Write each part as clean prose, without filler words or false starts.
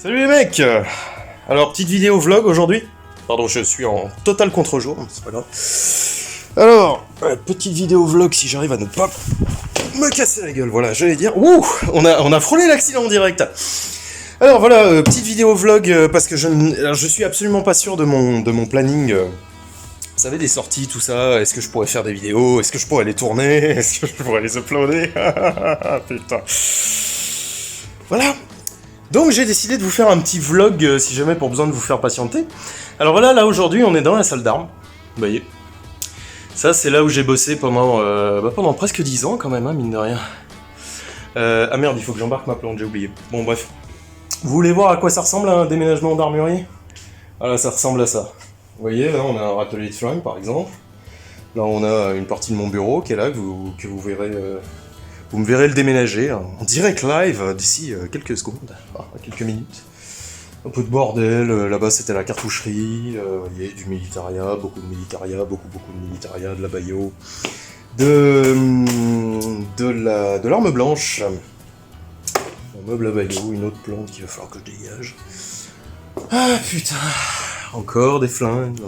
Salut les mecs. Alors, petite vidéo vlog aujourd'hui. Pardon, je suis en total contre-jour, c'est pas grave. Alors, petite vidéo vlog si j'arrive à ne pas me casser la gueule, voilà, j'allais dire. Ouh, on a frôlé l'accident en direct. Alors voilà, petite vidéo vlog, parce que je suis absolument pas sûr de mon planning. Vous savez, des sorties, tout ça, est-ce que je pourrais faire des vidéos, est-ce que je pourrais les tourner, est-ce que je pourrais les uploader. Putain. Voilà. Donc j'ai décidé de vous faire un petit vlog, si jamais pour besoin de vous faire patienter. Alors voilà, là aujourd'hui on est dans la salle d'armes, vous voyez. Ça c'est là où j'ai bossé pendant presque 10 ans quand même, hein, mine de rien. Ah merde, il faut que j'embarque ma plante, j'ai oublié. Bon bref. Vous voulez voir à quoi ça ressemble un déménagement d'armurier? Voilà, ça ressemble à ça. Vous voyez, là on a un râtelier de flingue par exemple. Là on a une partie de mon bureau qui est là, que vous verrez... Vous me verrez le déménager en direct live d'ici quelques secondes, quelques minutes. Un peu de bordel, là-bas c'était la cartoucherie, vous voyez, du militaria, beaucoup de militaria, beaucoup de militaria, de la bayo, de l'arme blanche, un meuble à bayo, une autre plante qu'il va falloir que je dégage. Ah putain, encore des flingues,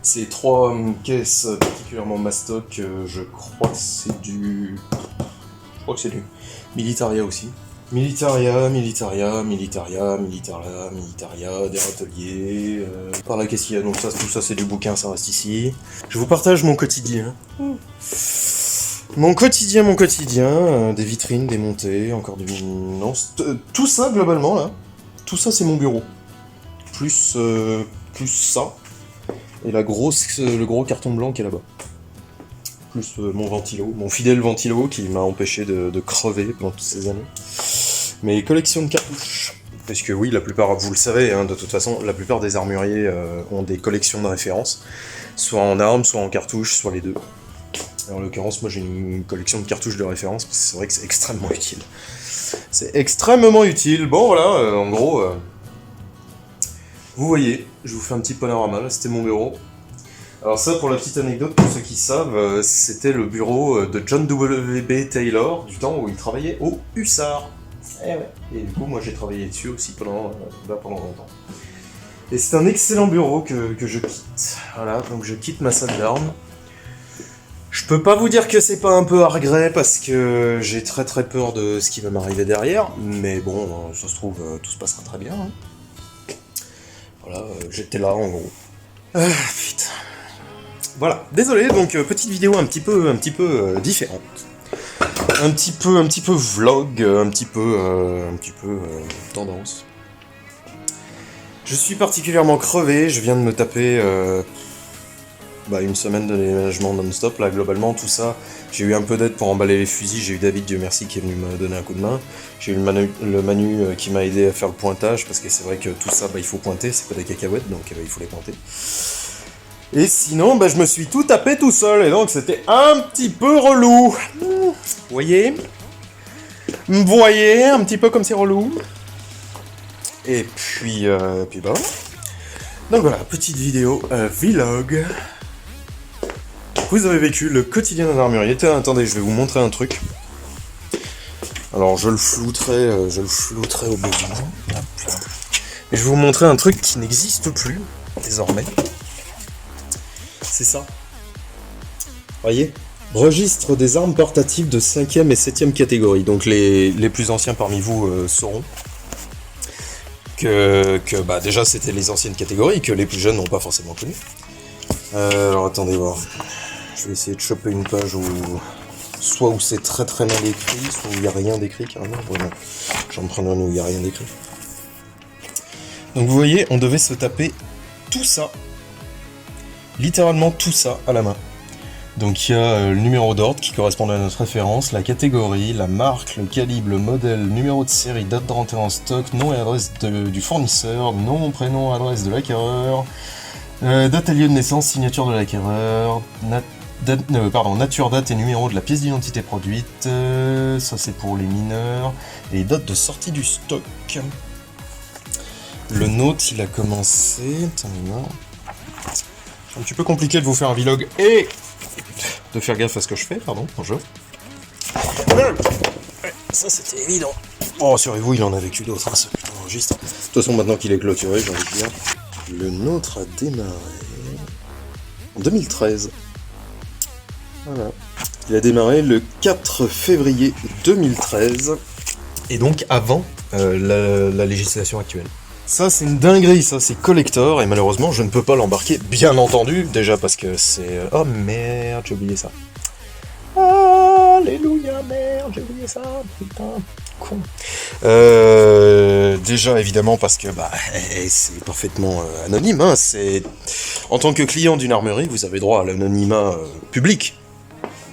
Ces trois caisses particulièrement mastoc, je crois que c'est du militaria aussi. Militaria, des râteliers. Par là, qu'est-ce qu'il y a? Donc ça, tout ça c'est du bouquin, ça reste ici. Je vous partage mon quotidien. Mon quotidien, des vitrines démontées, encore du... Non, tout ça globalement là, tout ça c'est mon bureau. Plus ça. Et le gros carton blanc qui est là-bas. Plus mon ventilo, mon fidèle ventilo qui m'a empêché de crever pendant toutes ces années. Mes collections de cartouches. Parce que oui, la plupart, vous le savez, hein, de toute façon, la plupart des armuriers ont des collections de référence. Soit en armes, soit en cartouches, soit les deux. Et en l'occurrence, moi j'ai une collection de cartouches de référence, parce que c'est vrai que c'est extrêmement utile. C'est extrêmement utile. Bon voilà, en gros... Vous voyez, je vous fais un petit panorama, là c'était mon bureau. Alors ça, pour la petite anecdote, pour ceux qui savent, c'était le bureau de John W.B. Taylor, du temps où il travaillait au Hussard. Eh ouais. Et du coup, moi j'ai travaillé dessus aussi pendant longtemps. Et c'est un excellent bureau que je quitte. Voilà, donc je quitte ma salle d'armes. Je peux pas vous dire que c'est pas un peu à regret, parce que j'ai très peur de ce qui va m'arriver derrière, mais bon, ça se trouve, tout se passera très bien, hein. Voilà, j'étais là en gros. Putain. Voilà, désolé, donc petite vidéo un petit peu différente. Un petit peu vlog, un petit peu tendance. Je suis particulièrement crevé, je viens de me taper une semaine de déménagement non-stop, là globalement tout ça. J'ai eu un peu d'aide pour emballer les fusils, j'ai eu David, Dieu merci, qui est venu me donner un coup de main. J'ai eu le Manu qui m'a aidé à faire le pointage, parce que c'est vrai que tout ça, il faut pointer, c'est pas des cacahuètes, donc il faut les pointer. Et sinon, je me suis tout tapé tout seul, et donc c'était un petit peu relou. Vous voyez, un petit peu comme c'est relou. Et puis bah. Donc voilà, petite vidéo, vlog. Vous avez vécu le quotidien d'un armurier. Attendez, je vais vous montrer un truc. Alors je le flouterai au besoin. Et je vais vous montrer un truc qui n'existe plus, désormais. C'est ça. Voyez ? Registre des armes portatives de 5e et 7e catégorie. Donc les plus anciens parmi vous sauront que déjà c'était les anciennes catégories, que les plus jeunes n'ont pas forcément connu. Alors attendez voir. Je vais essayer de choper une page où c'est très mal écrit, soit où il n'y a rien d'écrit carrément. Bon, j'en prends un où il n'y a rien d'écrit. Donc vous voyez, on devait se taper tout ça, littéralement tout ça à la main. Donc il y a le numéro d'ordre qui correspond à notre référence, la catégorie, la marque, le calibre, le modèle, numéro de série, date de rentrée en stock, nom et adresse du fournisseur, nom, prénom, adresse de l'acquéreur, date et lieu de naissance, signature de l'acquéreur, nature, date et numéro de la pièce d'identité produite, ça c'est pour les mineurs, et date de sortie du stock. Le nôtre il a commencé... Attendez, non. C'est un petit peu compliqué de vous faire un vlog et de faire gaffe à ce que je fais, pardon, bonjour. Ça c'était évident. Oh, rassurez-vous, il en a vécu d'autres, hein, ce putain d'enregistre. De toute façon, maintenant qu'il est clôturé, j'ai envie de dire, le nôtre a démarré en 2013. Voilà. Il a démarré le 4 février 2013. Et donc avant la législation actuelle. Ça, c'est une dinguerie, ça, c'est collector, et malheureusement, je ne peux pas l'embarquer, bien entendu, déjà parce que c'est... Oh merde, j'ai oublié ça. Alléluia, merde, j'ai oublié ça, putain, con. Déjà, évidemment, parce que c'est parfaitement anonyme, hein, c'est... En tant que client d'une armerie, vous avez droit à l'anonymat public.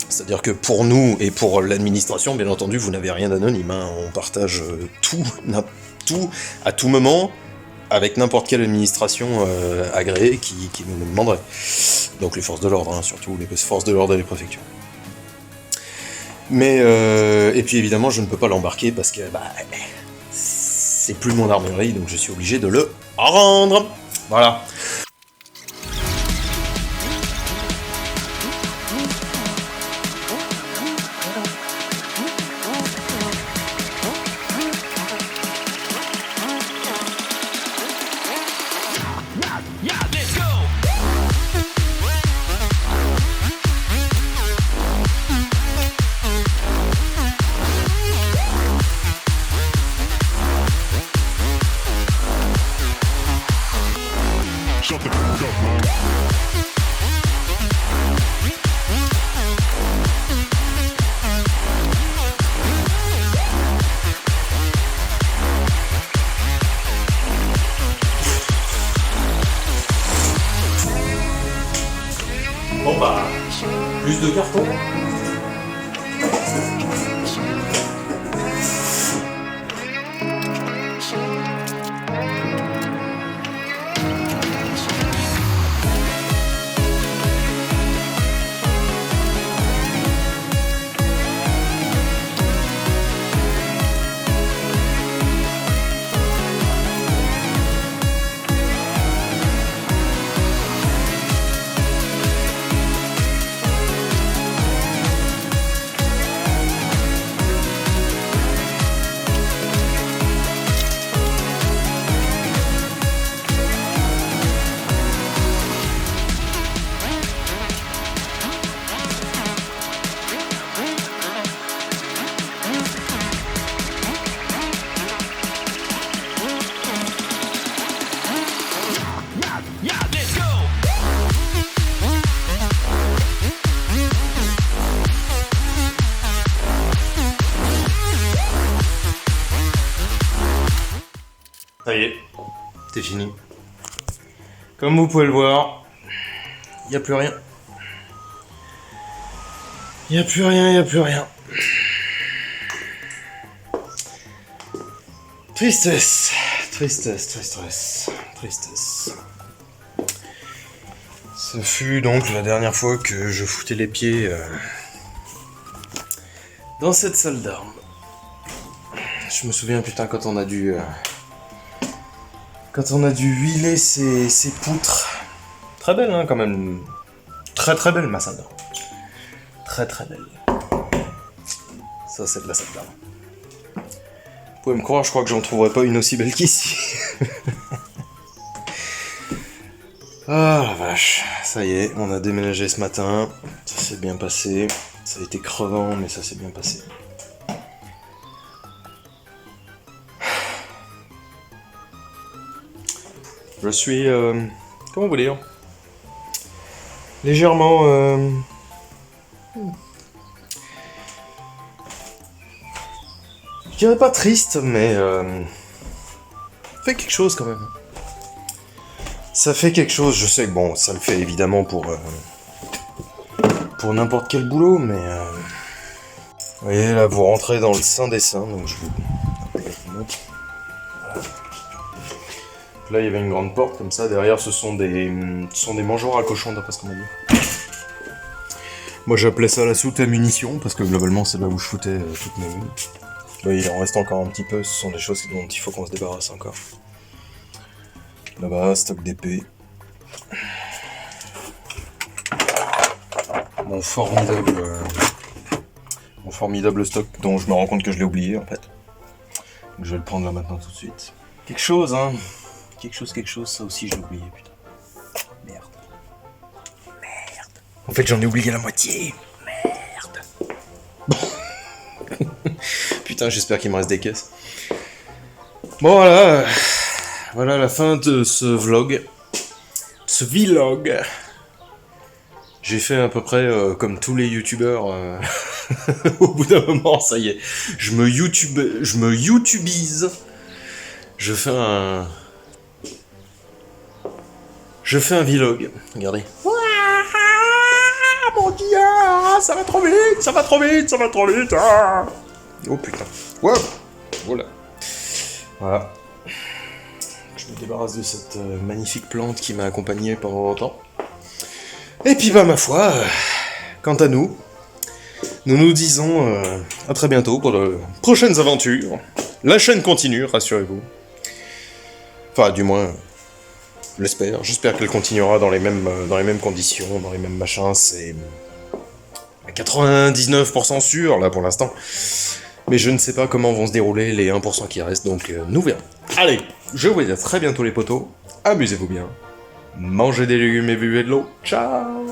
C'est-à-dire que pour nous et pour l'administration, bien entendu, vous n'avez rien d'anonyme, hein, on partage tout, à tout moment, avec n'importe quelle administration agréée qui nous le demanderait. Donc les forces de l'ordre, hein, surtout les forces de l'ordre et les préfectures. Mais, et puis évidemment, je ne peux pas l'embarquer parce que c'est plus mon armerie, donc je suis obligé de le rendre. Voilà. Bon plus de cartons. Ça y est, c'est fini. Comme vous pouvez le voir, il n'y a plus rien. Il n'y a plus rien, il n'y a plus rien. Tristesse, tristesse, tristesse, tristesse. Ce fut donc la dernière fois que je foutais les pieds dans cette salle d'armes. Je me souviens, putain, quand on a dû huiler ces poutres. Très belle, hein, quand même. Très très belle, ma salle d'armes. Très très belle. Ça, c'est de la salle d'armes. Vous pouvez me croire, je crois que j'en trouverai pas une aussi belle qu'ici. Ah la vache, ça y est, on a déménagé ce matin. Ça s'est bien passé. Ça a été crevant, mais ça s'est bien passé. Je suis, comment vous dire, légèrement, je dirais pas triste, mais fait quelque chose quand même. Ça fait quelque chose, je sais que bon, ça le fait évidemment pour n'importe quel boulot, mais vous voyez là, vous rentrez dans le sein des seins, donc je vous montre. Là, il y avait une grande porte comme ça. Derrière, ce sont des mangeoires à cochons, d'après ce qu'on m'a dit. Moi, j'appelais ça la soute à munitions, parce que globalement, c'est là où je foutais toutes mes mines. Là, il en reste encore un petit peu. Ce sont des choses dont il faut qu'on se débarrasse encore. Là-bas, stock d'épée. Mon formidable stock, dont je me rends compte que je l'ai oublié, en fait. Je vais le prendre là maintenant tout de suite. Quelque chose, hein. Quelque chose, ça aussi j'ai oublié, putain. Merde. En fait, j'en ai oublié la moitié. Merde. Putain, j'espère qu'il me reste des caisses. Bon, voilà. Voilà la fin de ce vlog. Ce vlog. J'ai fait à peu près comme tous les youtubeurs. Au bout d'un moment, ça y est. Je me youtubise. Je fais un vlog. Regardez. Mon dieu, ça va trop vite, ça va trop vite, ça va trop vite. Ah. Oh putain. Wow. Voilà. Voilà. Je me débarrasse de cette magnifique plante qui m'a accompagné pendant longtemps. Et puis bah ma foi, quant à nous, nous nous disons à très bientôt pour de prochaines aventures. La chaîne continue, rassurez-vous. Enfin, du moins, j'espère. J'espère qu'elle continuera dans les mêmes conditions, dans les mêmes machins. C'est à 99% sûr, là, pour l'instant. Mais je ne sais pas comment vont se dérouler les 1% qui restent, donc nous verrons. Allez, je vous dis à très bientôt les potos. Amusez-vous bien. Mangez des légumes et buvez de l'eau. Ciao!